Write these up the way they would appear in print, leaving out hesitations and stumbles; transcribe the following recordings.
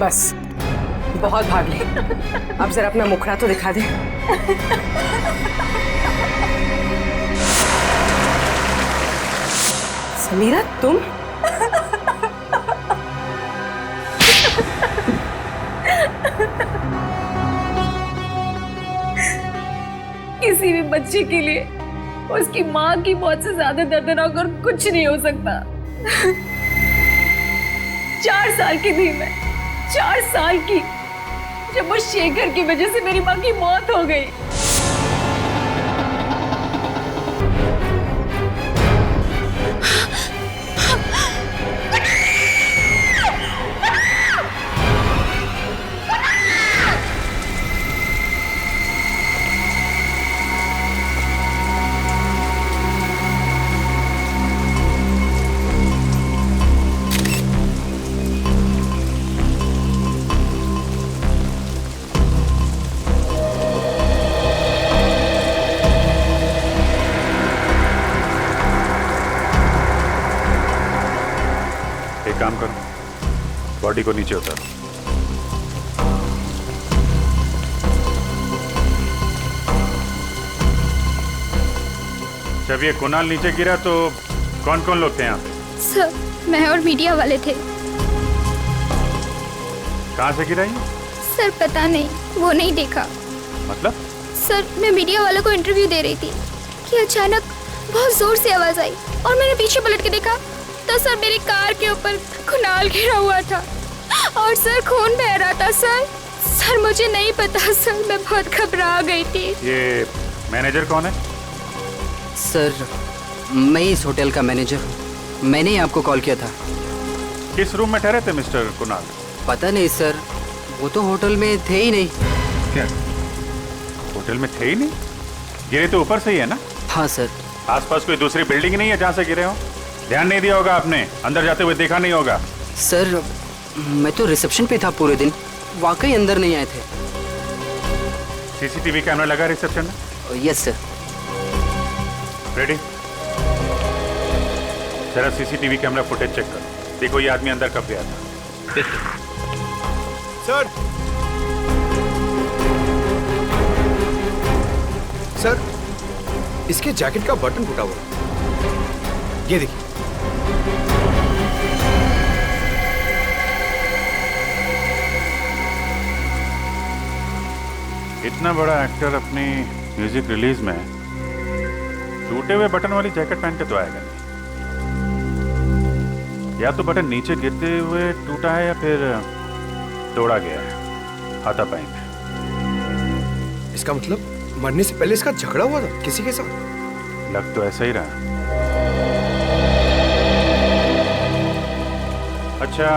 बस बहुत भाग ली, अब जरा अपना मुखड़ा तो दिखा दे। समीरा तुम? किसी भी बच्चे के लिए उसकी माँ की मौत से ज्यादा दर्दनाक और कुछ नहीं हो सकता। 4 साल की थी मैं, 4 साल की, जब वो शेखर की वजह से मेरी माँ की मौत हो गई। काम करो, बॉडी को नीचे उतारो। जब ये कुणाल नीचे गिरा तो कौन कौन लोग थे यहाँ पे? सर, मैं और मीडिया वाले थे। कहाँ से गिरा ये? सर पता नहीं, वो नहीं देखा। मतलब? सर मैं मीडिया वालों को इंटरव्यू दे रही थी कि अचानक बहुत जोर से आवाज आई और मैंने पीछे पलट के देखा तो सर मेरी कार के ऊपर कुणाल गिरा हुआ था और सर खून बह रहा था। सर मुझे नहीं पता सर, मैं बहुत घबरा गई थी। ये मैनेजर कौन है? सर मैं इस होटल का मैनेजर हूँ, मैंने ही आपको कॉल किया था। किस रूम में ठहरे थे मिस्टर कुणाल? पता नहीं सर, वो तो होटल में थे ही नहीं। क्या होटल में थे ही नहीं? गिरे तो ऊपर से ही है ना? हाँ सर। आसपास कोई दूसरी बिल्डिंग नहीं है जहाँ से गिरे हो? ध्यान नहीं दिया होगा आपने, अंदर जाते हुए देखा नहीं होगा। सर मैं तो रिसेप्शन पे था पूरे दिन, वाकई अंदर नहीं आए थे। सीसीटीवी कैमरा लगा रिसेप्शन में? Yes sir. रेडी? जरा सीसीटीवी कैमरा फुटेज चेक करो, देखो ये आदमी अंदर कब गया था। सर सर, इसके जैकेट का बटन फूटा हुआ है, ये देखिए। इतना बड़ा एक्टर अपनी म्यूजिक रिलीज में टूटे हुए बटन वाली जैकेट पहन के तो आएगा नहीं। या तो बटन नीचे गिरते हुए टूटा है या फिर तोड़ा गया है हाथापाई में। इसका मतलब मरने से पहले इसका झगड़ा हुआ था किसी के साथ? लग तो ऐसा ही रहा। अच्छा,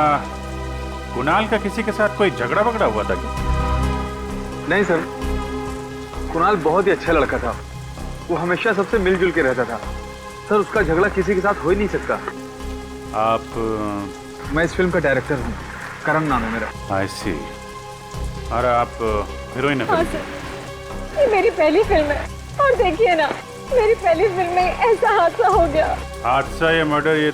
कुणाल का किसी के साथ कोई झगड़ा वगड़ा हुआ था क्या? नहीं सर, कुणाल बहुत ही अच्छा लड़का था, वो हमेशा सबसे मिलजुल के रहता था। सर उसका झगड़ा किसी के साथ हो ही नहीं सकता। आप? मैं इस फिल्म का डायरेक्टर हूँ, करण नाम है मेरा। आई सी। और आप हीरोइन? हाँ सर, ये मेरी पहली फिल्म है और देखिए ना, मेरी पहली फिल्म में ऐसा हादसा हो गया। हादसा या मर्डर ये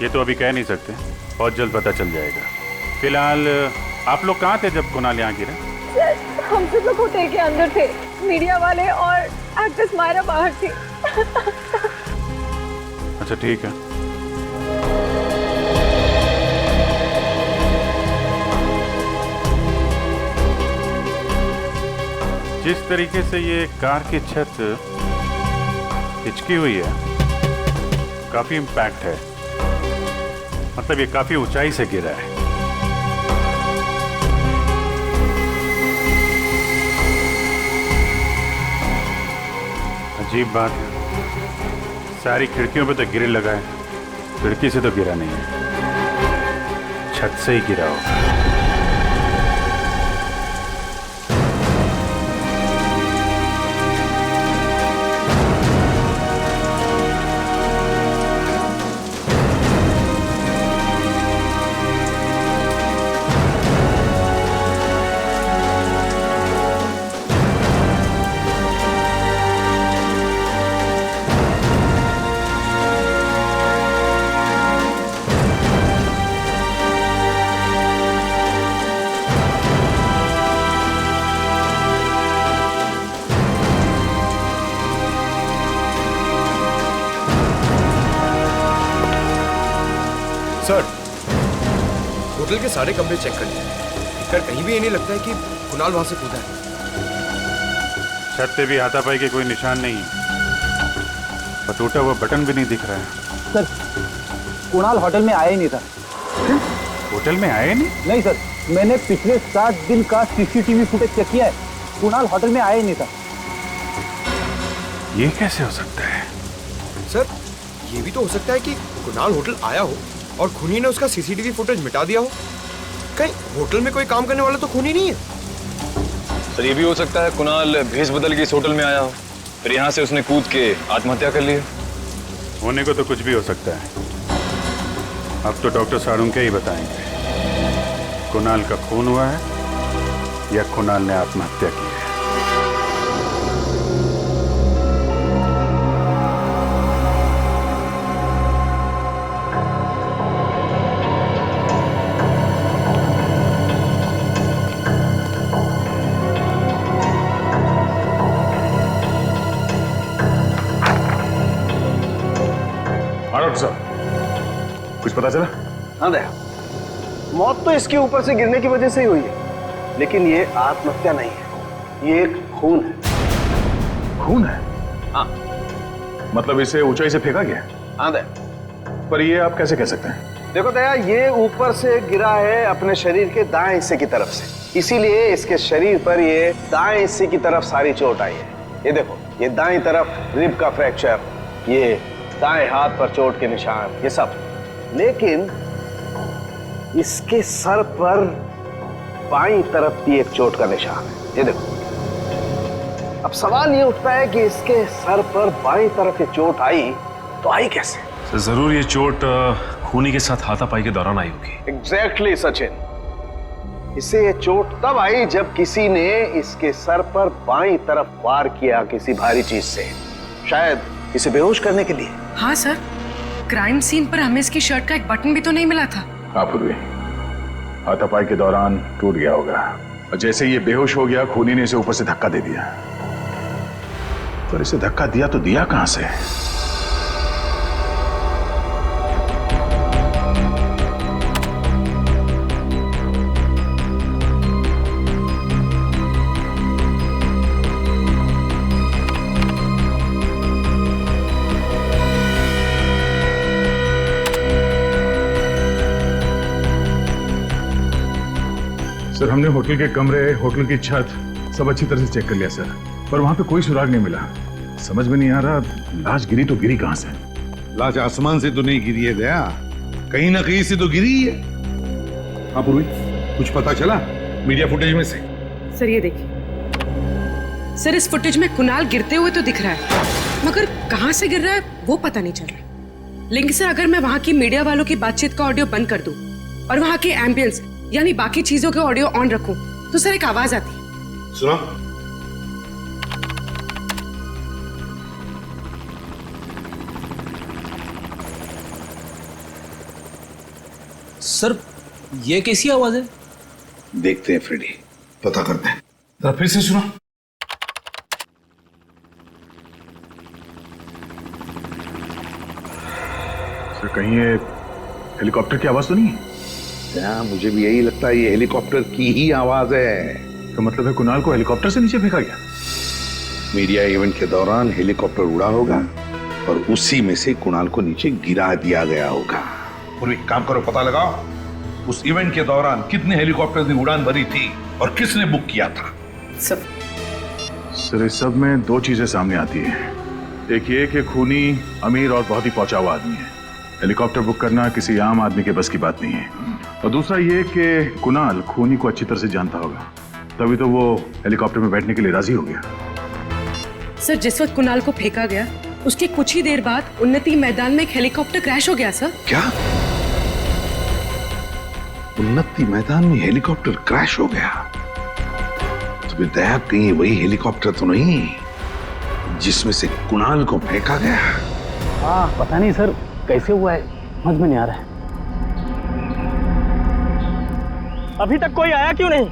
तो अभी कह नहीं सकते, बहुत जल्द पता चल जाएगा। फिलहाल आप लोग कहाँ थे जब कुणाल यहाँ गिरा? सर हम सब लोग होटल के अंदर थे, मीडिया वाले और एक्ट्रेस मायरा बाहर थी। अच्छा ठीक है। जिस तरीके से ये कार की छत हिचकी हुई है, काफी इम्पैक्ट है, मतलब ये काफी ऊंचाई से गिरा है। अजीब बात है, सारी खिड़कियों पे तो ग्रिल लगा है, खिड़की से तो गिरा नहीं है, छत से ही गिरा होगा। सर, होटल के सारे कमरे चेक कर लिए, पर कहीं भी ये नहीं लगता है कि कुणाल वहां से कूदा है। छत पे भी हाथापाई के कोई निशान नहीं है और टूटा हुआ बटन भी नहीं दिख रहा है। सर, कुणाल होटल में आया ही नहीं था। होटल में आए नहीं? नहीं सर, मैंने पिछले 7 दिन का सीसीटीवी फुटेज चेक किया है, कुणाल होटल में आया ही नहीं था। ये कैसे हो सकता है? सर, ये भी तो हो सकता है कि कुणाल होटल आया हो और खूनी ने उसका सीसीटीवी फुटेज मिटा दिया हो। कहीं होटल में कोई काम करने वाला तो खूनी नहीं है? सर ये भी हो सकता है कुणाल भेष बदल के इस होटल में आया हो, फिर यहाँ से उसने कूद के आत्महत्या कर ली है। होने को तो कुछ भी हो सकता है। अब तो डॉक्टर सारुंके ही बताएंगे कुणाल का खून हुआ है या कुणाल ने आत्महत्या की है। डॉक्टर साहब, कुछ पता चला? हाँ दया, मौत तो इसके ऊपर से गिरने की वजह से ही हुई है, लेकिन ये आत्महत्या नहीं है, ये एक खून है। खून है? हाँ। मतलब इसे ऊंचाई से फेंका गया? हाँ दया। पर ये आप कैसे कह सकते हैं? देखो दया, ये ऊपर से गिरा है अपने शरीर के दाएं हिस्से की तरफ से, इसीलिए इसके शरीर पर ये दाएं हिस्से की तरफ सारी चोट आई है। ये देखो, ये दाएं तरफ रिब का फ्रैक्चर, ये दाएं हाथ पर चोट के निशान, ये सब। लेकिन इसके सर पर बाईं तरफ भी एक चोट का निशान है, ये देखो। अब सवाल ये उठता है कि इसके सर पर बाईं तरफ ये चोट आई तो आई कैसे? तो जरूर ये चोट खूनी के साथ हाथापाई के दौरान आई होगी। एग्जैक्टली सचिन, इसे ये चोट तब आई जब किसी ने इसके सर पर बाईं तरफ वार किया किसी भारी चीज से, शायद इसे बेहोश करने के लिए। हाँ सर, क्राइम सीन पर हमें इसकी शर्ट का एक बटन भी तो नहीं मिला था। हाँ पूर्वी, हाथापाई के दौरान टूट गया होगा और जैसे ये बेहोश हो गया, खूनी ने इसे ऊपर से धक्का दे दिया। पर इसे धक्का दिया तो दिया कहां से? सर, हमने होटल के कमरे, होटल की छत सब अच्छी तरह से चेक कर लिया सर, पर वहां पे कोई सुराग नहीं मिला। समझ में नहीं आ रहा लाश गिरी तो गिरी कहां से? लाश आसमान से तो नहीं गिरी है दया, कहीं ना कहीं से तो गिरी है। हाँ पूर्वी, कुछ पता चला मीडिया फुटेज में से? सर ये देखिए, सर इस फुटेज में कुणाल गिरते हुए तो दिख रहा है, मगर कहां से गिर रहा है वो पता नहीं चल रहा। लेकिन सर अगर मैं वहां की मीडिया वालों की बातचीत का ऑडियो बंद कर दूं और वहां के एम्बियंस यानी बाकी चीजों के ऑडियो ऑन रखूं तो सर एक आवाज आती है। सुना? सर ये कैसी आवाज है? देखते हैं फ्रेडी, पता करते हैं। जरा फिर से सुना। सर, कहीं ये हेलीकॉप्टर की आवाज तो नहीं है? मुझे भी यही लगता है, ये हेलीकॉप्टर की ही आवाज है। तो मतलब है कुणाल को हेलीकॉप्टर से नीचे फेंका गया? मीडिया इवेंट के दौरान हेलीकॉप्टर उड़ा होगा और उसी में से कुणाल को नीचे गिरा दिया गया होगा। पूर्वी, काम करो, पता लगाओ उस इवेंट के दौरान कितने हेलीकॉप्टर ने उड़ान भरी थी और किसने बुक किया था। सर इस सब में दो चीजें सामने आती है। एक ये कि खूनी अमीर और बहुत ही पहुंचा हुआ आदमी है, हेलीकॉप्टर बुक करना किसी आम आदमी के बस की बात नहीं है। और दूसरा ये कि कुणाल खूनी को अच्छी तरह से जानता होगा, तभी तो वो हेलीकॉप्टर में बैठने के लिए राजी हो गया। सर जिस वक्त कुणाल को फेंका गया उसके कुछ ही देर बाद उन्नति मैदान में एक हेलीकॉप्टर क्रैश हो गया सर। क्या? उन्नति मैदान में हेलीकॉप्टर क्रैश हो गया? तो फिर दया कहीं वही हेलीकॉप्टर तो नहीं जिसमें से कुणाल को फेंका गया? हाँ पता नहीं सर कैसे हुआ है, समझ में नहीं आ रहा है। अभी तक कोई आया क्यों नहीं?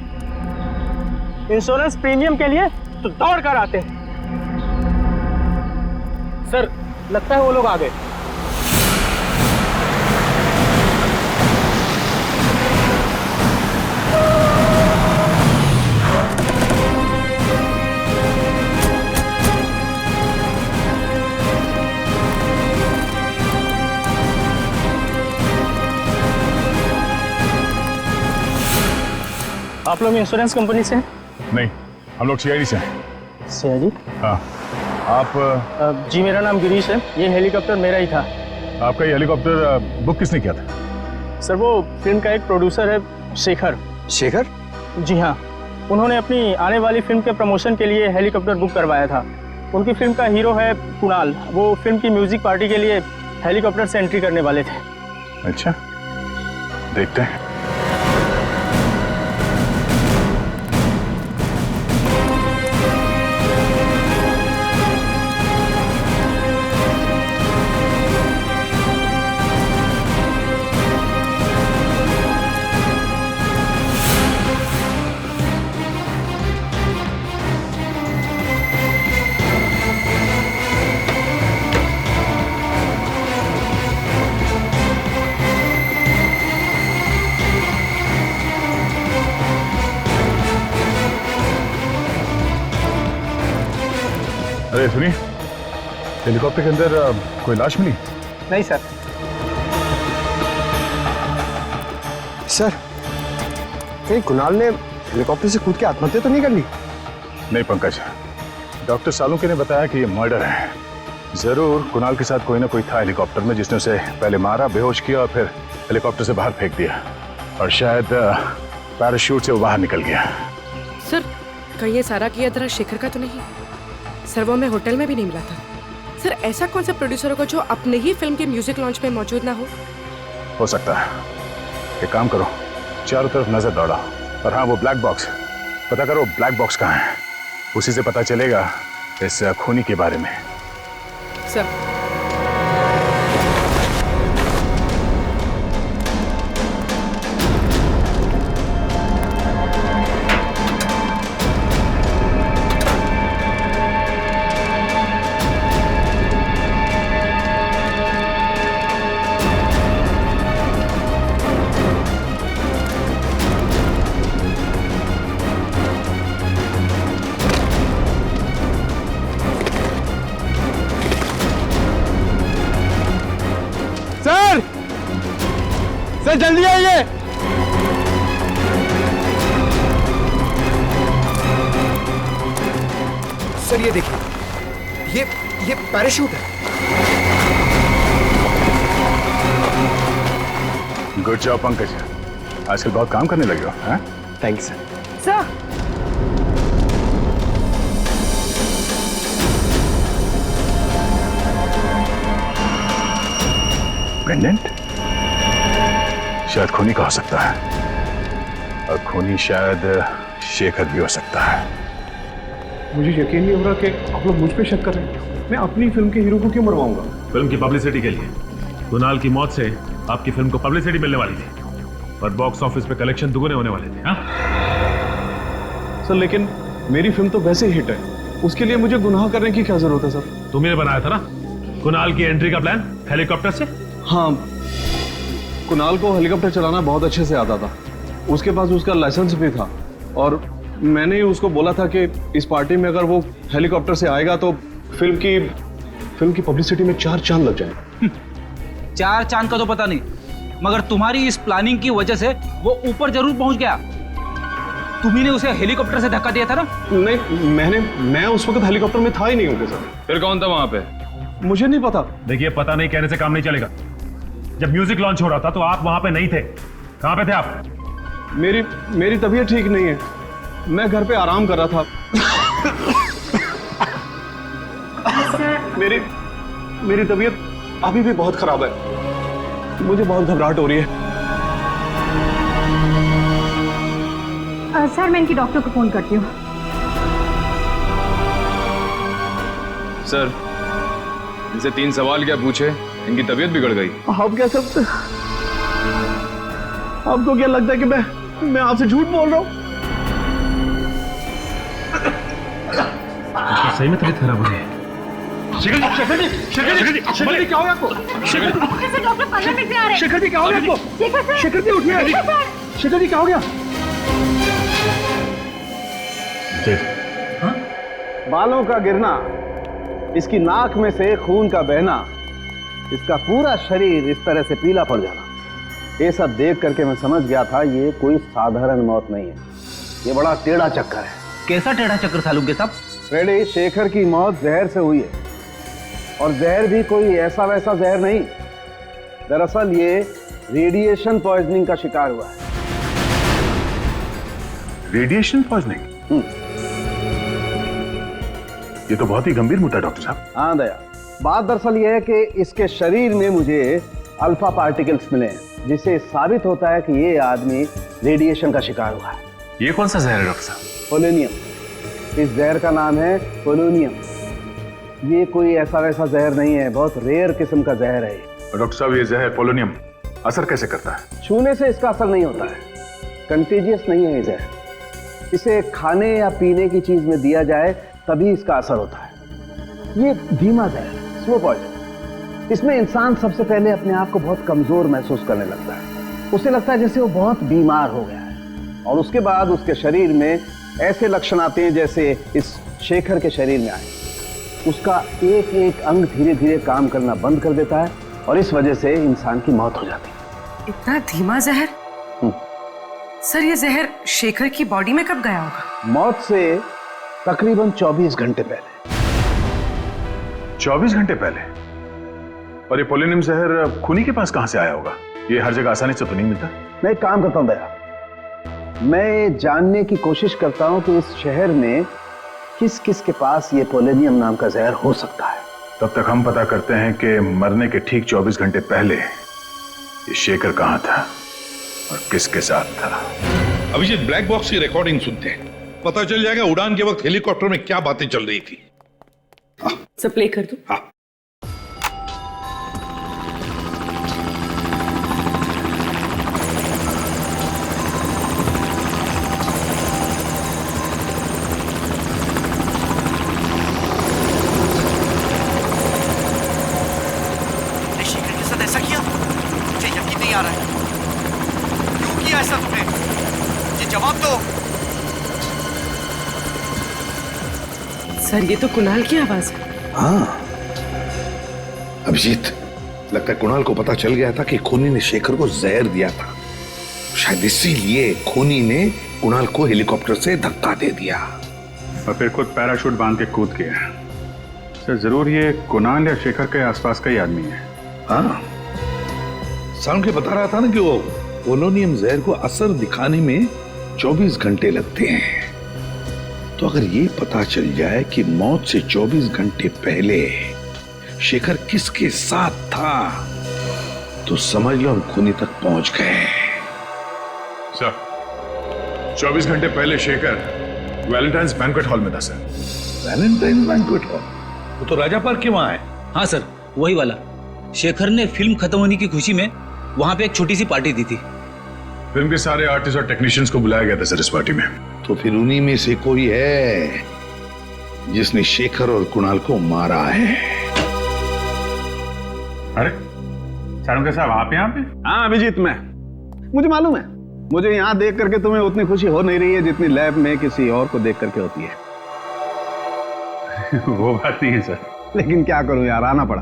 इंश्योरेंस प्रीमियम के लिए तो दौड़ कर आते हैं। सर लगता है वो लोग आ गए। आप लोग इंश्योरेंस कंपनी से हैं? नहीं, हम लोग सीआईडी से हैं। सीआईडी? हाँ। आप? जी मेरा नाम गिरीश है, ये हेलीकॉप्टर मेरा ही था। आपका ये हेलीकॉप्टर बुक किसने किया था? सर वो फिल्म का एक प्रोड्यूसर है, शेखर। शेखर? जी हाँ, उन्होंने अपनी आने वाली फिल्म के प्रमोशन के लिए हेलीकॉप्टर बुक करवाया था। उनकी फिल्म का हीरो है कुणाल, वो फिल्म की म्यूजिक पार्टी के लिए हेलीकॉप्टर से एंट्री करने वाले थे। अच्छा, देखते हैं। अरे सुनिए, हेलीकॉप्टर के अंदर कोई लाश मिली? नहीं सर। सर, कहीं कुणाल ने हेलीकॉप्टर से कूद के आत्महत्या तो नहीं कर ली? नहीं पंकज, डॉक्टर सालुंके ने बताया कि ये मर्डर है। जरूर कुणाल के साथ कोई ना कोई था हेलीकॉप्टर में जिसने उसे पहले मारा, बेहोश किया और फिर हेलीकॉप्टर से बाहर फेंक दिया, और शायद पैराशूट से वो बाहर निकल गया। सर, कहीं ये सारा किया तरह शेखर का तो नहीं? सर वो हमें होटल में भी नहीं मिला था। सर ऐसा कौन सा प्रोड्यूसर होगा जो अपने ही फिल्म के म्यूजिक लॉन्च में मौजूद ना हो सकता है। एक काम करो, चारों तरफ नजर दौड़ाओ, और हाँ वो ब्लैक बॉक्स पता करो, ब्लैक बॉक्स कहाँ है, उसी से पता चलेगा इस खूनी के बारे में। सर सर जल्दी आइए। सर ये देखिए, ये पैराशूट है। गुड जॉब पंकज, आजकल बहुत काम करने लगे हो। हैं? Thanks sir. सर पेंडेंट शायद खूनी का हो सकता है, और खूनी शायद शेखर भी हो सकता है। मुझे यकीन नहीं हो रहा कि आप लोग मुझ पे शक कर रहे हैं। मैं अपनी फिल्म के हीरो को क्यों मरवाऊंगा? फिल्म की पब्लिसिटी के लिए। कुणाल की मौत से आपकी फिल्म को पब्लिसिटी मिलने वाली थी, और बॉक्स ऑफिस पे कलेक्शन दुगने होने वाले थे। हाँ सर, लेकिन मेरी फिल्म तो वैसे ही हिट है, उसके लिए मुझे गुनाह करने की क्या जरूरत है सर? तुम्ही ने बनाया था ना कुणाल की एंट्री का प्लान हेलीकॉप्टर से? हाँ, कुणाल को हेलीकॉप्टर चलाना बहुत अच्छे से आता था, उसके पास उसका लाइसेंस भी था, और मैंने ही उसको बोला था कि इस पार्टी में अगर वो हेलीकॉप्टर से आएगा तो फिल्म की पब्लिसिटी में 4 चांद लग जाए। 4 चांद का तो पता नहीं, मगर तुम्हारी इस प्लानिंग की वजह से वो ऊपर जरूर पहुंच गया। तुम्ही ने उसे हेलीकॉप्टर से धक्का दिया था ना? नहीं, मैं उस वक्त हेलीकॉप्टर में था ही नहीं। होंगे सर। फिर कौन था वहां पे? मुझे नहीं पता। देखिए, पता नहीं कहने से काम नहीं चलेगा। जब म्यूजिक लॉन्च हो रहा था तो आप वहां पे नहीं थे। कहां पे थे आप? मेरी तबीयत ठीक नहीं है, मैं घर पे आराम कर रहा था। मेरी तबीयत अभी भी बहुत खराब है, मुझे बहुत घबराहट हो रही है। सर मैं इनकी डॉक्टर को फोन करती हूँ। सर, इनसे 3 सवाल क्या पूछे, इनकी तबीयत बिगड़ गई। आप क्या सब, आपको क्या लगता है कि मैं आपसे झूठ बोल रहा हूँ? सही में तबीयत खराब हो रही है। शेखर जी क्या हो गया आपको? शेखर जी क्या हो गया आपको? शेखर जी उठिए। शेखर जी क्या हो गया? बालों का गिरना, इसकी नाक में से खून का बहना, इसका पूरा शरीर इस तरह से पीला पड़ जाना, ये सब देख करके मैं समझ गया था ये कोई साधारण मौत नहीं है। ये बड़ा टेढ़ा चक्कर है। कैसा टेढ़ा चक्कर सालुंके साहब? रेडी, शेखर की मौत जहर से हुई है, और जहर भी कोई ऐसा वैसा जहर नहीं। दरअसल ये रेडिएशन पॉइजनिंग का शिकार हुआ है। Radiation poisoning? ये तो बहुत ही गंभीर मुद्दा डॉक्टर साहब। हाँ दया, बात दरअसल ये है कि इसके शरीर में मुझे अल्फा पार्टिकल्स मिले हैं, जिससे साबित होता है कि ये आदमी रेडिएशन का शिकार हुआ है। ये कौन सा जहर है डॉक्टर साहब? पोलोनियम। इस जहर का नाम है पोलोनियम। ये कोई ऐसा वैसा जहर नहीं है, बहुत रेयर किस्म का जहर है। डॉक्टर साहब, ये जहर पोलोनियम असर कैसे करता है? छूने से इसका असर नहीं होता है, कंटेजियस नहीं है ये जहर। इसे खाने या पीने की चीज में दिया जाए तभी इसका असर होता है। ये धीमा जहर, स्लो पॉइजन। इसमें इंसान सबसे पहले अपने आप को बहुत कमजोर महसूस करने लगता है। उसे लगता है जैसे वो बहुत बीमार हो गया है, और उसके बाद उसके शरीर में ऐसे लक्षण आते हैं जैसे इस शेखर के शरीर में आए। उसका एक एक अंग धीरे धीरे काम करना बंद कर देता है, और इस वजह से इंसान की मौत हो जाती है। इतना धीमा जहर? सर, ये जहर शेखर की बॉडी में कब गया होगा? मौत से तकरीबन 24 घंटे पहले। 24 घंटे पहले? और ये पोलोनियम जहर खूनी के पास कहां से आया होगा? ये हर जगह आसानी से तो नहीं मिलता। मैं एक काम करता हूं दया, मैं जानने की कोशिश करता हूं कि इस शहर में किस किस के पास ये पोलोनियम नाम का जहर हो सकता है। तब तक हम पता करते हैं कि मरने के ठीक 24 घंटे पहले ये शेखर कहां था और किसके साथ था। अभिजीत, ब्लैक बॉक्स की रिकॉर्डिंग सुनते हैं, पता चल जाएगा उड़ान के वक्त हेलीकॉप्टर में क्या बातें चल रही थी। सब प्ले कर दो। हाँ। शेखर के साथ ऐसा किया? मुझे यकीन नहीं आ रहा है। क्यों किया ऐसा तुमने? ये जवाब दो। सर, ये तो कुणाल की आवाज है। हाँ अभिजीत, लगता है कुणाल को पता चल गया था कि खूनी ने शेखर को जहर दिया था। शायद इसीलिए खूनी ने कुणाल को हेलीकॉप्टर से धक्का दे दिया और फिर खुद पैराशूट बांध के कूद गया। सर, जरूर ये कुणाल या शेखर के आसपास का ही आदमी है। हाँ, साउंड के बता रहा था ना कि वो पोलोनियम जहर को असर दिखाने में 24 घंटे लगते हैं। तो अगर ये पता चल जाए कि मौत से 24 घंटे पहले शेखर किसके साथ था, तो समझ लो हम खूनी तक पहुंच गए। सर, 24 घंटे पहले शेखर वैलेंटाइन्स बैंक्वेट हॉल में था सर। Valentine's banquet hall? वो तो राजा पार्क के वहां है। हाँ सर, वही वाला। शेखर ने फिल्म खत्म होने की खुशी में वहां पे एक छोटी सी पार्टी दी थी। फिल्म के सारे आर्टिस्ट और टेक्नीशियंस को बुलाया गया था सर इस पार्टी में। तो फिर उन्हीं में से कोई है जिसने शेखर और कुणाल को मारा है। अरे सालुंके साहब, आप यहाँ पे? हाँ अभिजीत, मुझे मालूम है। मुझे यहाँ देख करके तुम्हें उतनी खुशी हो नहीं रही है जितनी लैब में किसी और को देख करके होती है। वो बात नहीं है सर। लेकिन क्या करूं यार, आना पड़ा,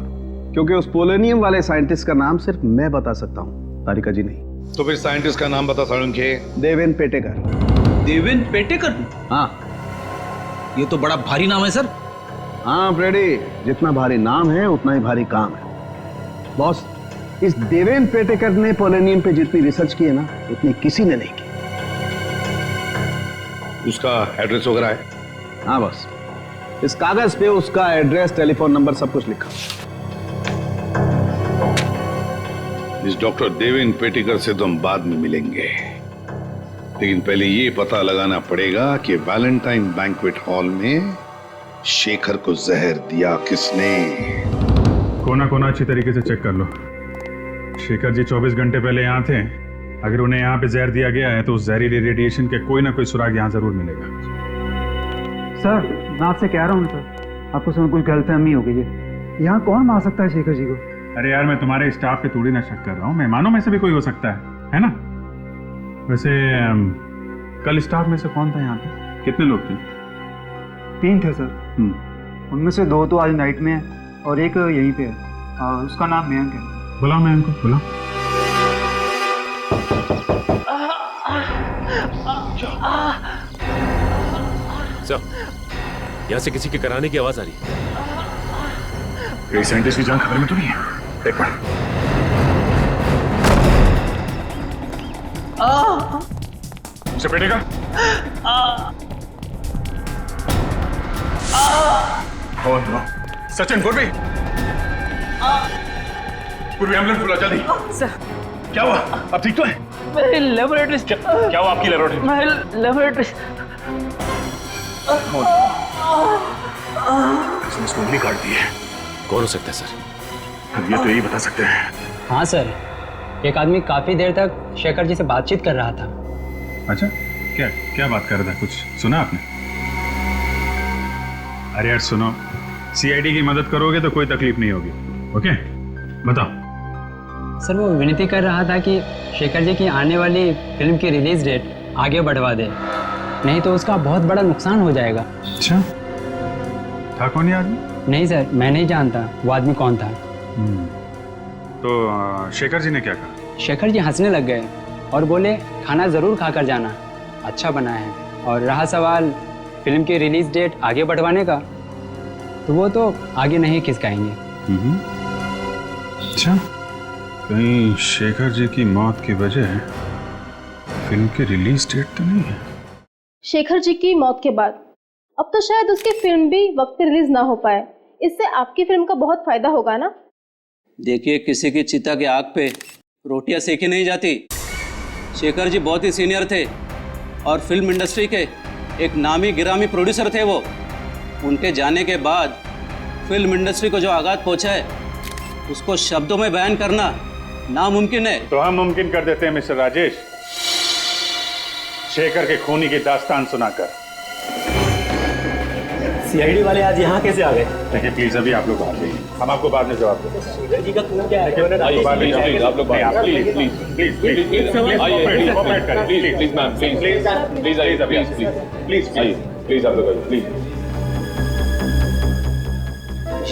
क्योंकि उस पोलोनियम वाले साइंटिस्ट का नाम सिर्फ मैं बता सकता हूँ, तारिका जी नहीं। तो फिर साइंटिस्ट का नाम बता सालुंके। देवेन पेटेकर। देवेन पेटेकर? हाँ। ये तो बड़ा भारी नाम है सर। हाँ फ्रेडी, जितना भारी नाम है उतना ही भारी काम है। बॉस, इस देवेन पेटेकर ने पोलोनियम पे जितनी रिसर्च की है ना, उतनी किसी ने नहीं की। उसका एड्रेस वगैरह है? हाँ बॉस, इस कागज पे उसका एड्रेस, टेलीफोन नंबर सब कुछ लिखा। इस डॉक्टर देवेन पेटेकर से तो हम बाद में मिलेंगे, लेकिन पहले ये पता लगाना पड़ेगा कि वैलेंटाइन बैंक्वेट हॉल में शेखर को जहर दिया किसने। कोना कोना अच्छी तरीके से चेक कर लो। शेखर जी 24 घंटे पहले यहाँ थे। अगर उन्हें यहाँ पे जहर दिया गया है तो उस जहरीली रेडिएशन के कोई ना कोई सुराग यहाँ जरूर मिलेगा। सर, मैं आपसे कह रहा हूँ सर, आपको सब कुछ गलतफहमी हो गई है। यहाँ कौन मार सकता है शेखर जी को? अरे यार, मैं तुम्हारे स्टाफ पे थोड़ी ना शक कर रहा हूँ, मेहमानों में से भी कोई हो सकता है ना? वैसे कल स्टाफ में से कौन था यहाँ पे? कितने लोग थे? 3 थे सर। उनमें से 2 तो आज नाइट में है और एक यहीं पे है। उसका नाम मयंक है। बुलाओ मयंक को, बुलाओ। सर, यहाँ से किसी के कराने की आवाज आ रही है। कई साइंटिस्ट की जान खतरे में तो नहीं है? एक मिनट। उसे बैठेगा? Oh no. सचिन, पूर्वी, पूर्वी एम्बुलेंस बुला जल्दी। सर, क्या हुआ? अब ठीक तो है? मेरी लेबोरेटरी। क्या हुआ आपकी लेबोरेटरी? मेरी लेबोरेटरी। इसने इसको उंगली काट दी है। कौन हो सकता है सर? अब ये तो यही बता सकते हैं। हाँ सर, एक आदमी काफी देर तक शेखर जी से बातचीत कर रहा था। अच्छा, क्या क्या बात कर रहा था? कुछ सुना आपने? अरे यार सुनो, सीआईडी की मदद करोगे तो कोई तकलीफ नहीं होगी। ओके, बताओ। सर वो विनती कर रहा था कि शेखर जी की आने वाली फिल्म की रिलीज डेट आगे बढ़वा दे, नहीं तो उसका बहुत बड़ा नुकसान हो जाएगा। अच्छा, था कौन ये आदमी? नहीं सर, मैं नहीं जानता वो आदमी कौन था। तो शेखर जी ने क्या कहा? शेखर जी हंसने लग गए और बोले खाना ज़रूर खाकर जाना, अच्छा बना है। और रहा सवाल फिल्म की रिलीज डेट आगे बढ़वाने का, तो वो तो आगे नहीं खिसकाएंगे। अच्छा, कहीं शेखर जी की मौत की वजह फिल्म की रिलीज डेट तो नहीं है? शेखर जी की मौत के बाद अब तो शायद उसकी फिल्म भी वक्त पे रिलीज ना हो पाए। इससे आपकी फिल्म का बहुत फायदा होगा ना। देखिए, किसी की चिता की आग पे रोटियां सेकी नहीं जाती। शेखर जी बहुत ही सीनियर थे और फिल्म इंडस्ट्री के एक नामी गिरामी प्रोड्यूसर थे वो। उनके जाने के बाद फिल्म इंडस्ट्री को जो आघात पहुंचा है उसको शब्दों में बयान करना नामुमकिन है। तो हम मुमकिन कर देते हैं मिस्टर राजेश, शेखर के खूनी की दास्तान सुनाकर। सीआईडी वाले आज यहाँ कैसे आ गए? देखिए प्लीज, अभी आप लोग बाहर जाइए, हम आपको बाद में जवाब देंगे। शेखर जी का खून क्या है? आप लोग please please please please please cooperate करें। Please please ma'am, please please please आइए, प्लीज प्लीज प्लीज प्लीज आप लोग प्लीज।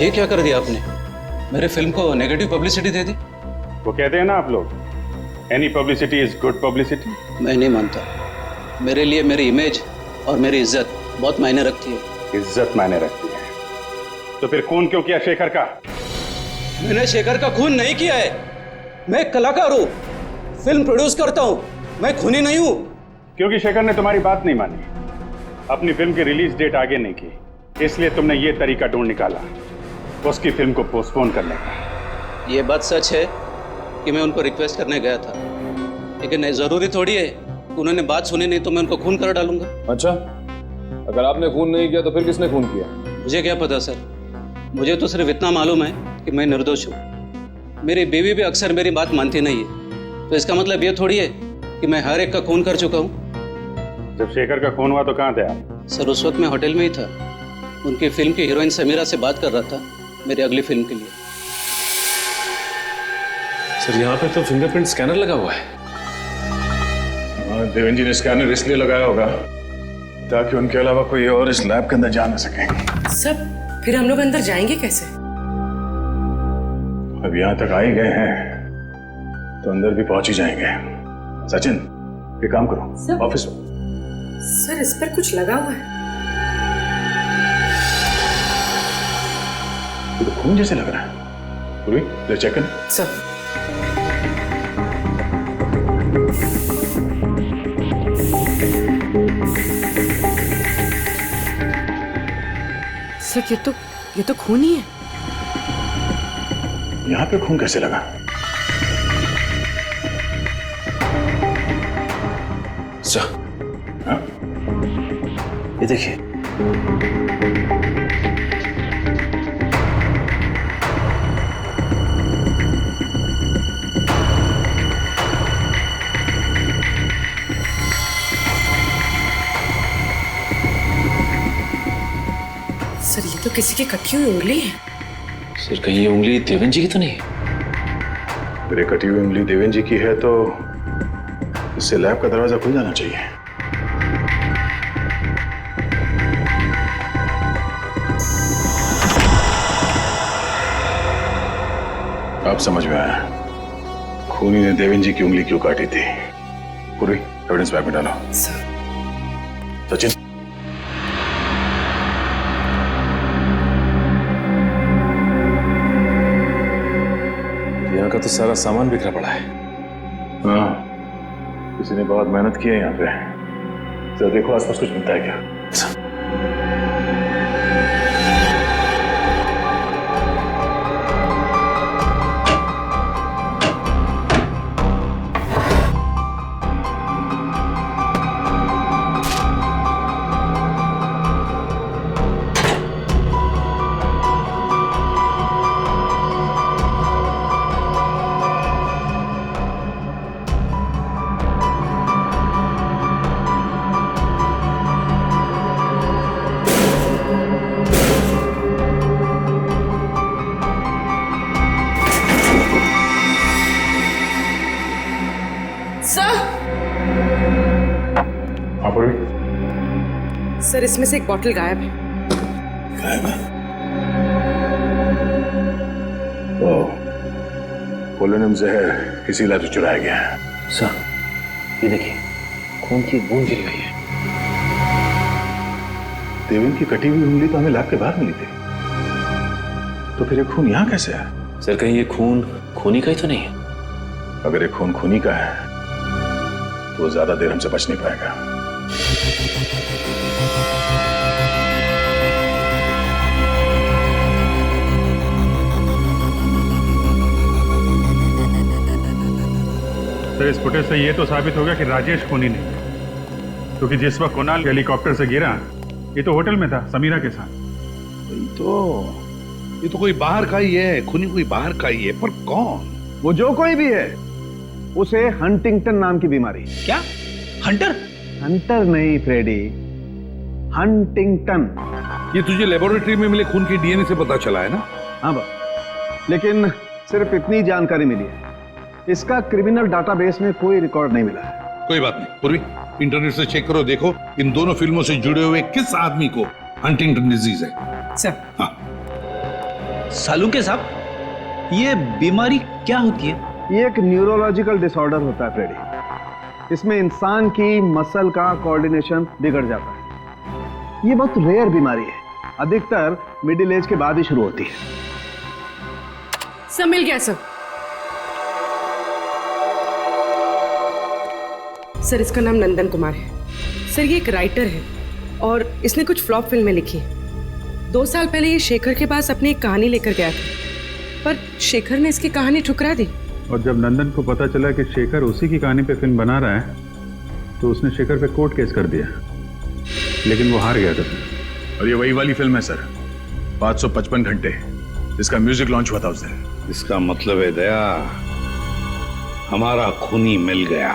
ये क्या कर दिया आपने? मेरे फिल्म को नेगेटिव पब्लिसिटी दे दी। वो कहते हैं ना आप लोग, any publicity is good publicity. मैं नहीं मानता। मेरे लिए मेरी इमेज और मेरी इज्जत बहुत मायने रखती है। इज्जत मायने रखती है तो फिर खून क्यों किया शेखर का? मैंने शेखर का खून नहीं किया है। मैं एक कलाकार हूँ, फिल्म प्रोड्यूस करता हूँ, मैं खूनी नहीं हूँ। क्योंकि शेखर ने तुम्हारी बात नहीं मानी, अपनी फिल्म की रिलीज डेट आगे नहीं की, इसलिए तुमने ये तरीका ढूंढ निकाला उसकी फिल्म को पोस्टपोन करने का। ये बात सच है कि मैं उनको रिक्वेस्ट करने गया था, लेकिन जरूरी थोड़ी है उन्होंने बात सुनी नहीं तो मैं उनको खून कर डालूंगा। अच्छा, अगर आपने खून नहीं किया तो फिर किसने खून किया? मुझे क्या पता सर, मुझे तो सिर्फ इतना मालूम है कि मैं निर्दोष हूँ। मेरी बीवी भी अक्सर मेरी बात मानती नहीं है, तो इसका मतलब ये थोड़ी है कि मैं हर एक का खून कर चुका हूँ। जब शेखर का खून हुआ तो कहाँ थे आप? सर उस वक्त मैं होटल में ही था, उनकी फिल्म की हीरोइन समीरा से बात कर रहा था मेरी अगली फिल्म के लिए। सर यहाँ पे तो फिंगरप्रिंट स्कैनर लगा हुआ है। देवेंद्र जी ने स्कैनर इसलिए लगाया होगा ताकि उनके अलावा कोई और इस लैब के अंदर जा ना सके। सब फिर हम लोग अंदर जाएंगे कैसे? अब यहाँ तक आ ही गए हैं तो अंदर भी पहुंच ही जाएंगे। सचिन, ये काम करो, ऑफिस में। सर इस पर कुछ लगा हुआ है। ये तो खून जैसे लग रहा है। पूरी ले चेक कर। सर सर ये तो खून ही है। यहाँ पे खून कैसे लगा? सर, हाँ? ये देखिए। सर ये तो किसी की कटी हुई उंगली है। सर कहीं ये उंगली देवेंद्र जी की तो नहीं? अगर ये कटी हुई उंगली देवेंद्र जी की है तो इससे लैब का दरवाजा खुल जाना चाहिए। अब समझ में आया खूनी ने देवेंद्र जी की उंगली क्यों काटी थी। पूरी एविडेंस बैग में डालो। सचिन, का तो सारा सामान बिखरा पड़ा है। हाँ, किसी ने बहुत मेहनत की है यहाँ पे। जरा देखो आसपास कुछ मिलता है क्या। सर, इसमें से एक बॉटल गायब है। गायब है? ओह, पोलोनियम जहर इसी लाते चुराया गया है। सर, ये देखिए, खून की बूंद गिरी हुई है। देवेन की कटी हुई उंगली तो हमें लैब के बाहर मिली थी, तो फिर ये खून यहाँ कैसे है? सर, कहीं ये खून खूनी का ही तो नहीं है? अगर ये खून खूनी का है तो वो ज्यादा देर हमसे बच नहीं पाएगा। सर, इस फुटेज से ये तो साबित हो गया कि राजेश खूनी नहीं है, क्योंकि जिस वक्त कुणाल हेलीकॉप्टर से गिरा ये तो होटल में था समीरा के साथ। ये तो कोई बाहर का ही है, खूनी कोई बाहर का ही है, पर कौन? वो जो कोई भी है, उसे हंटिंगटन नाम की बीमारी। क्या? हंटर? हंटर नहीं फ्रेडी, हंटिंगटन। ये तुझे लेबोरेटरी में मिले खून की डीएनए से पता चला है ना? हाँ बस, लेकिन सिर्फ इतनी जानकारी मिली है, इसका क्रिमिनल डाटाबेस में कोई रिकॉर्ड नहीं मिला है। कोई बात नहीं पूर्वी, इंटरनेट से चेक करो, देखो इन दोनों फिल्मों से जुड़े हुए किस आदमी को हंटिंगटन डिजीज है। सर। हाँ। सालुंके साहब, ये बीमारी क्या होती है? ये एक न्यूरोलॉजिकल डिसऑर्डर होता है फ्रेडी। इसमें इंसान की मसल का कोऑर्डिनेशन बिगड़ जाता है। ये बहुत रेयर बीमारी है, अधिकतर मिडिल एज के बाद ही शुरू होती है। सब मिल गया सर। सर, इसका नाम नंदन कुमार है। सर, ये एक राइटर है और इसने कुछ फ्लॉप फिल्में लिखी हैं। 2 साल पहले ये शेखर के पास अपनी एक कहानी लेकर गया था, पर शेखर ने इसकी कहानी ठुकरा दी। और जब नंदन को पता चला कि शेखर उसी की कहानी पे फिल्म बना रहा है, तो उसने शेखर पे कोर्ट केस कर दिया, लेकिन वो हार गया था सर। और ये वही वाली फिल्म है सर, 555 घंटे, जिसका म्यूजिक लॉन्च हुआ था उस दिन। इसका मतलब है दया, हमारा खूनी मिल गया।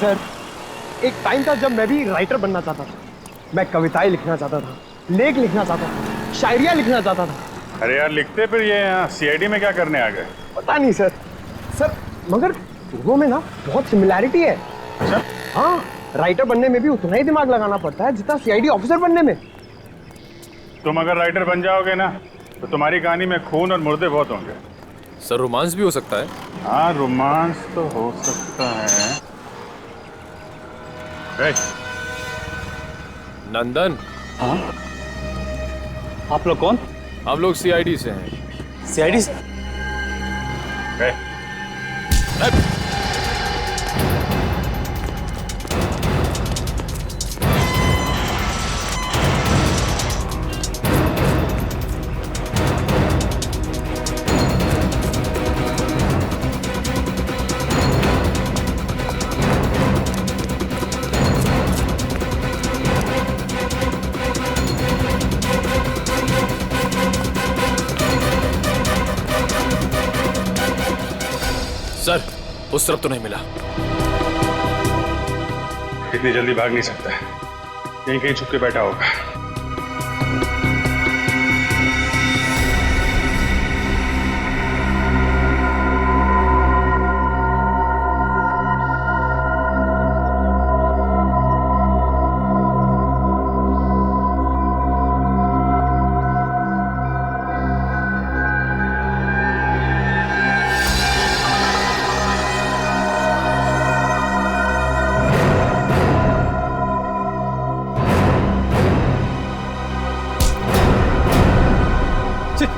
सर, एक टाइम था जब मैं भी राइटर बनना चाहता था। मैं कविताएं लिखना चाहता था, लेख लिखना चाहता था, शायरियाँ लिखना चाहता था। अरे यार, लिखते फिर ये यहाँ सीआईडी में क्या करने आ गए? पता नहीं सर। सर, मगर दोनों में ना बहुत सिमिलैरिटी है। अच्छा? हाँ, राइटर बनने में भी उतना ही दिमाग लगाना पड़ता है जितना सीआईडी ऑफिसर बनने में। तुम अगर राइटर बन जाओगे ना, तो तुम्हारी कहानी में खून और मुर्दे बहुत होंगे। सर, रोमांस भी हो सकता है? हाँ, रोमांस तो हो सकता है। नंदन। हाँ? आप लोग कौन? हम लोग सीआईडी से हैं। सीआईडी से? सर, उस तरफ तो नहीं मिला। इतनी जल्दी भाग नहीं सकता, यहीं कहीं छुप के बैठा होगा।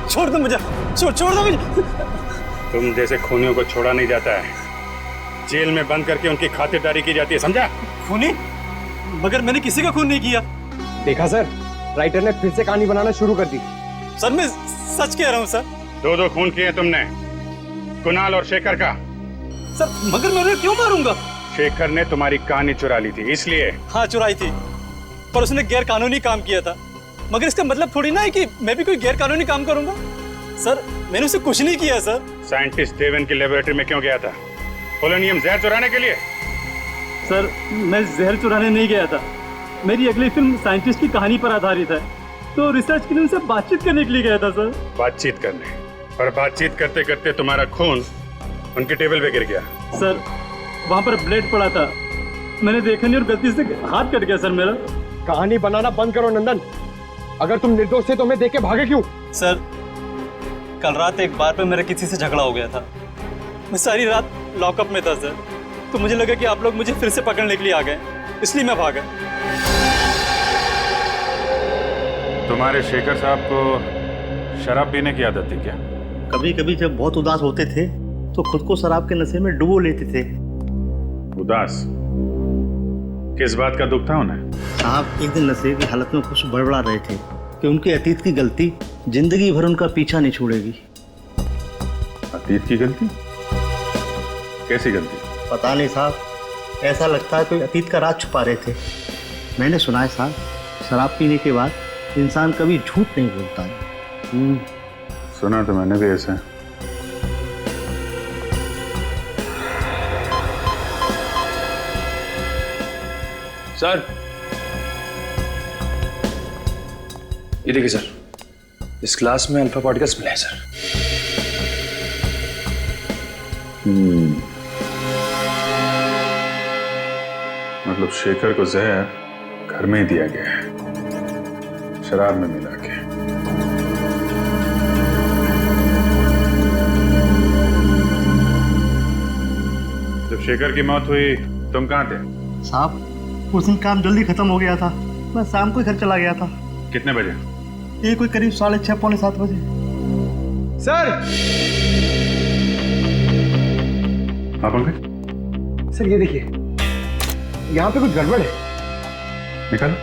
छोड़ दो मुझे, छोड़ दो मुझे। तुम जैसे खूनियों को छोड़ा नहीं जाता है, जेल में बंद करके उनकी खातिरदारी की जाती है, समझा? खूनी? मगर मैंने किसी का खून नहीं किया। देखा सर, राइटर ने फिर से कहानी बनाना शुरू कर दी। सर मैं सच कह रहा हूँ सर। दो खून किए तुमने, कुणाल और शेखर का। सर मगर मैं उन्हें क्यों मारूंगा? शेखर ने तुम्हारी कहानी चुरा ली थी इसलिए। हाँ चुराई थी, पर उसने गैर कानूनी काम किया था। मगर इसका मतलब थोड़ी ना है कि मैं भी कोई गैर कानूनी काम करूंगा। सर मैंने उसे कुछ नहीं किया सर। साइंटिस्ट देवन की लेबोरेटरी में क्यों गया था? पोलोनियम जहर चुराने के लिए? सर मैं जहर चुराने नहीं गया था, मेरी अगली फिल्म साइंटिस्ट की कहानी पर आधारित है, तो रिसर्च के लिए उनसे बातचीत करने के लिए गया था सर। बातचीत करने? और बातचीत करते करते तुम्हारा खून उनके टेबल पे गिर गया। सर वहाँ पर ब्लेड पड़ा था, मैंने देखा नहीं और गलती से हाथ कट गया सर मेरा। कहानी बनाना बंद करो नंदन, अगर तुम निर्दोष थे तो हमें देख के भागे क्यों? सर कल रात एक बार पे मेरा किसी से झगड़ा हो गया था, मैं सारी रात लॉकअप में था सर, तो मुझे लगा कि आप लोग मुझे फिर से पकड़ने के लिए आ गए, इसलिए मैं भागा। तुम्हारे शेखर साहब को शराब पीने की आदत थी क्या? कभी कभी जब बहुत उदास होते थे तो खुद को शराब के नशे में डुबो लेते थे। उदास? किस बात का दुख था उन्हें? साहब एक दिन नशे की हालत में कुछ बड़बड़ा रहे थे कि उनके अतीत की गलती जिंदगी भर उनका पीछा नहीं छोड़ेगी। अतीत की गलती? कैसी गलती? पता नहीं साहब, ऐसा लगता है कोई अतीत का राज छुपा रहे थे। मैंने सुना है साहब, शराब पीने के बाद इंसान कभी झूठ नहीं बोलता है। सुना तो मैंने भी ऐसा। सर ये देखिए सर, इस क्लास में अल्फा पार्टिकल्स मिले हैं सर। मतलब शेखर को जहर घर में ही दिया गया है, शराब में मिला के। जब शेखर की मौत हुई तुम कहाँ थे? साहब उस दिन काम जल्दी खत्म हो गया था, मैं शाम को घर चला गया था। कितने बजे? ये कोई करीब 6:30 पौने 7 बजे। सर! हाँ पंकज? सर ये देखिए, यहाँ पे कुछ गड़बड़ है। निकालो।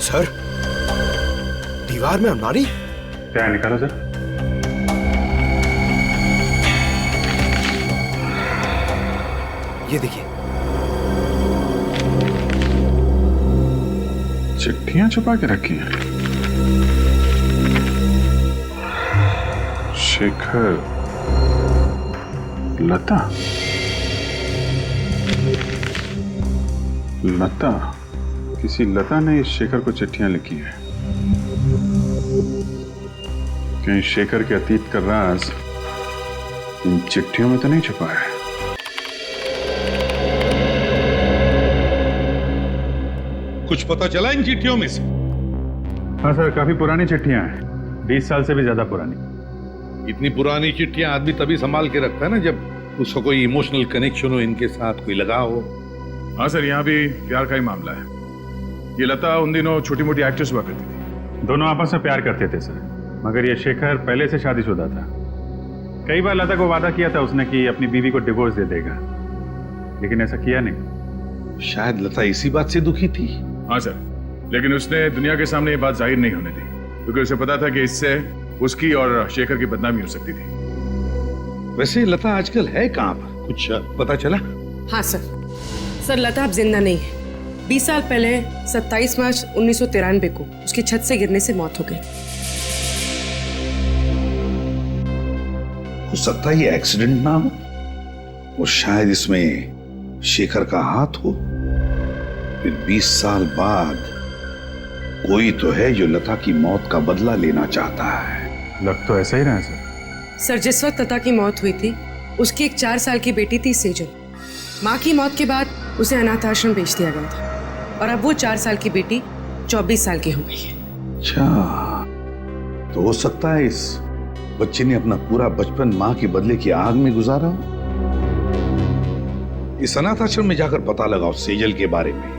सर, दीवार में अलमारी? क्या है, निकालो सर। ये देखिए, चिट्ठियां छुपा के रखी हैं। शेखर, लता, लता, किसी लता ने इस शेखर को चिट्ठियां लिखी हैं। कहीं शेखर के अतीत का राज इन चिट्ठियों में तो नहीं छुपा है? कुछ पता चला इन चिट्ठियों में से? हाँ सर, काफी पुरानी चिट्ठियां हैं, 20 साल से भी ज्यादा पुरानी। इतनी पुरानी चिट्ठियां आदमी तभी संभाल के रखता है ना जब उसका कोई इमोशनल कनेक्शन हो, इनके साथ कोई लगाव हो। हाँ सर, यहाँ भी प्यार का ही मामला है। ये लता उन दिनों छोटी मोटी एक्ट्रेस हुआ करती थी। दोनों आपस में प्यार करते थे सर, मगर ये शेखर पहले से शादीशुदा था। कई बार लता को वादा किया था उसने कि अपनी बीवी को डिवोर्स दे देगा, लेकिन ऐसा किया नहीं। शायद लता इसी बात से दुखी थी। हाँ सर, लेकिन उसने दुनिया के सामने ये बात जाहिर नहीं होने दी, क्योंकि उसे पता था कि इससे उसकी और शेखर की बदनामी हो सकती थी। वैसे लता आजकल है कहाँ पर, कुछ पता चला? हाँ सर, लता अब जिंदा नहीं है। 20 साल पहले 27 मार्च 1993 को उसकी छत से गिरने से मौत हो गई। हो सकता है ये एक्सीडेंट ना हो, और शायद इसमें शेखर का हाथ हो। फिर 20 साल बाद कोई तो है जो लता की मौत का बदला लेना चाहता है। लग तो ऐसा ही रहा है सर। सर, जिस वक्त लता की मौत हुई थी उसकी एक 4 साल की बेटी थी सेजल। माँ की मौत के बाद उसे अनाथ आश्रम भेज दिया गया था, और अब वो 4 साल की बेटी 24 साल की हो गई है। अच्छा, तो हो सकता है इस बच्चे ने अपना पूरा बचपन माँ के बदले की आग में गुजारा हो। इस अनाथ आश्रम में जाकर पता लगाओ सेजल के बारे में।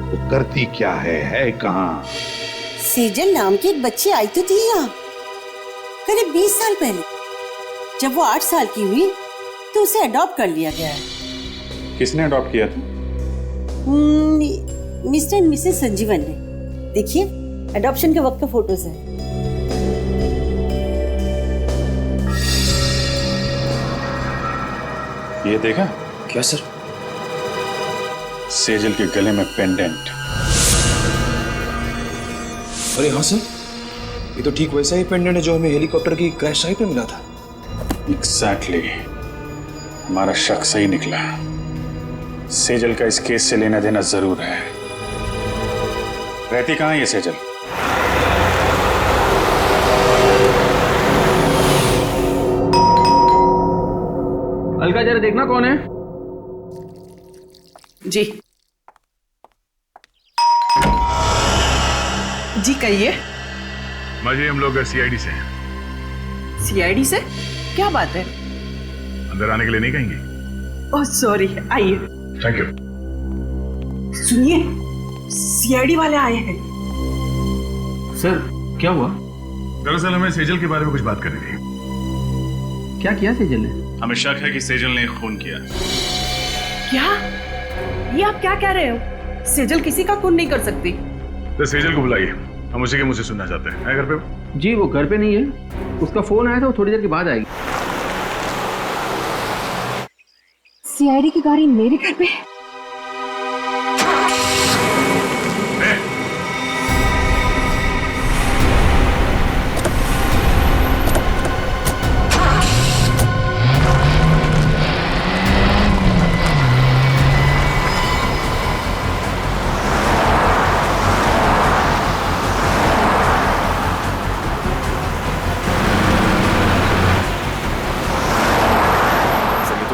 वो करती क्या है कहाँ? सेजल नाम की एक बच्ची आई तो थी यहाँ करीब 20 साल पहले। जब वो 8 साल की हुई तो उसे अडॉप्ट कर लिया गया है। किसने अडॉप्ट किया था? मिस्टर एंड मिसेस संजीवन ने। देखिए अडॉप्शन के वक्त का फोटोज है। ये देखा? क्या सर? सेजल के गले में पेंडेंट। अरे हाँ सर, ये तो ठीक वैसा ही पेंडेंट है जो हमें हेलीकॉप्टर की क्रैश साइट पे मिला था। एग्जैक्टली, हमारा शक सही निकला। सेजल का इस केस से लेना देना जरूर है। रहती कहाँ है ये सेजल? अलका जरा देखना कौन है। जी जी कहिए। माजी, हम लोग सीआईडी से हैं। सीआईडी से? क्या बात है? अंदर आने के लिए नहीं कहेंगे? ओह सॉरी, आइए। Thank you. सुनिए, सीआईडी वाले आए हैं। सर क्या हुआ? दरअसल हमें सेजल के बारे में कुछ बात करनी थी। क्या किया सेजल ने? हमें शक है कि सेजल ने खून किया। क्या? ये आप क्या कह रहे हो? सेजल किसी का खून नहीं कर सकती। तो सेजल को बुलाइए, हम उसी के मुंह से सुनना चाहते हैं। घर पे? जी वो घर पे नहीं है, उसका फोन आया था, वो थोड़ी देर के बाद आएगी। सीआईडी की गाड़ी मेरे घर पे?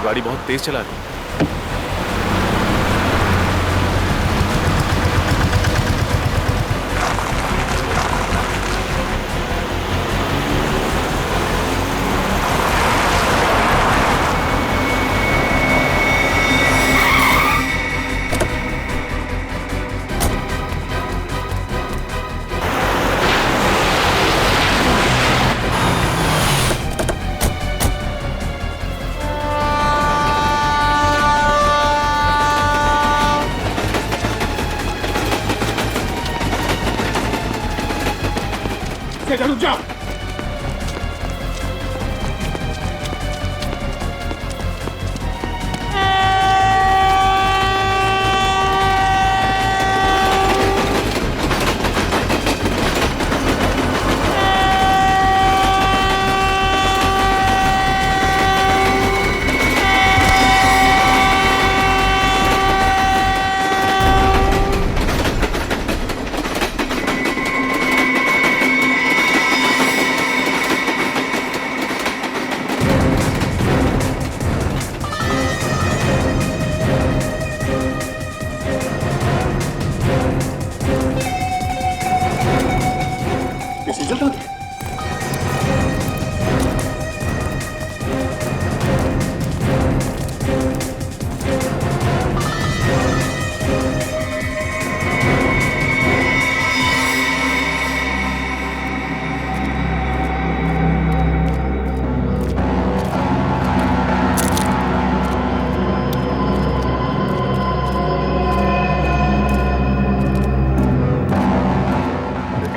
गाड़ी बहुत तेज चला रही है। रुक जाओ।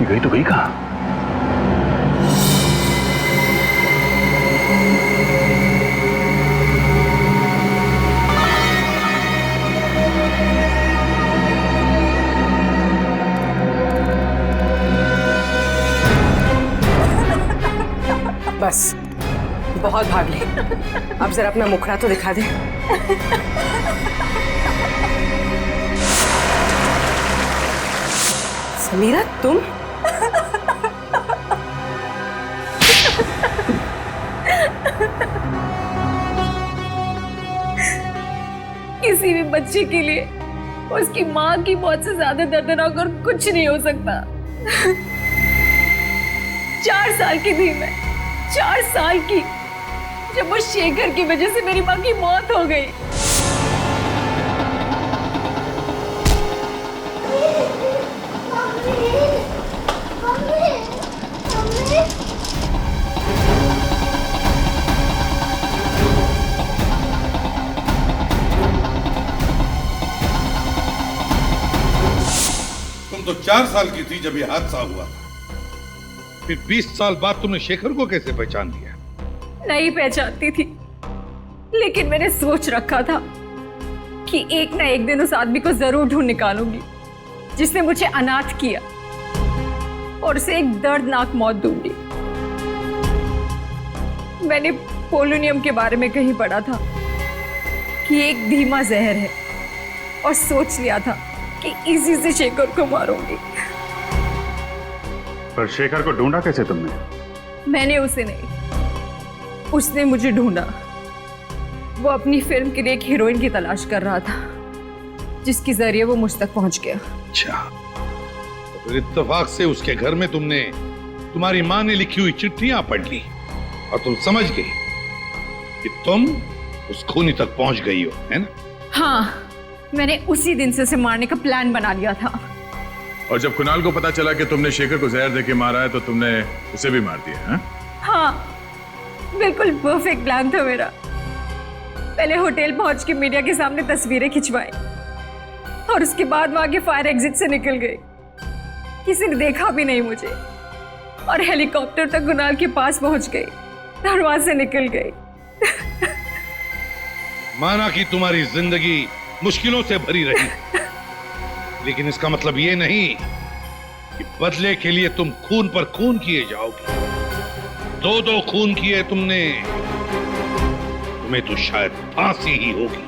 गई तो गई कहाँ? बस बहुत भाग ले, अब जरा अपना मुखड़ा तो दिखा दे। समीरा तुम? किसी भी बच्चे के लिए उसकी माँ की मौत से ज्यादा दर्दनाक और कुछ नहीं हो सकता। 4 साल की थी मैं, 4 साल की, जब वो शेखर की वजह से मेरी माँ की मौत हो गई। तुम तो 4 साल की थी जब ये हादसा हुआ था। फिर 20 साल बाद तुमने शेखर को कैसे पहचान लिया? नहीं पहचानती थी, लेकिन मैंने सोच रखा था कि एक ना एक दिन उस आदमी को जरूर ढूंढ निकालूंगी जिसने मुझे अनाथ किया और उसे एक दर्दनाक मौत दूंगी। मैंने पोलोनियम के बारे में कहीं पढ़ा था कि एक धीमा जहर है और सोच लिया था कि इसी से शेखर को मारूंगी। पर शेखर को ढूंढा कैसे तुमने? मैंने उसे नहीं, उसने मुझे ढूंढा। वो अपनी फिल्म के लिए एक हीरोइन की तलाश कर रहा था जिसके जरिए वो मुझ तक पहुंच गया। अच्छा, तो फिर इत्तेफाक से उसके घर में तुमने तुम्हारी माँ ने लिखी हुई चिट्ठियां पढ़ ली और तुम समझ गई कि तुम उस खूनी तक पहुंच गई हो, है ना? हाँ, मैंने उसी दिन से उसे मारने का प्लान बना लिया था। और जब कुणाल को पता चला कि तुमने शेखर को जहर देके मारा है तो तुमने उसे भी मार दिया है? हाँ, बिल्कुल परफेक्ट प्लान था मेरा। पहले होटल पहुंच के मीडिया के सामने तस्वीरें खिंचवाई और उसके बाद वहां के फायर एग्जिट से निकल गई। किसी ने देखा भी नहीं मुझे और हेलीकॉप्टर तक कुणाल के पास पहुंच गई, दरवाजे से निकल गई। माना कि तुम्हारी जिंदगी मुश्किलों से भरी रही, लेकिन इसका मतलब ये नहीं कि बदले के लिए तुम खून पर खून किए जाओगे। 2 खून किए तुमने, तुम्हें तो शायद फांसी ही होगी।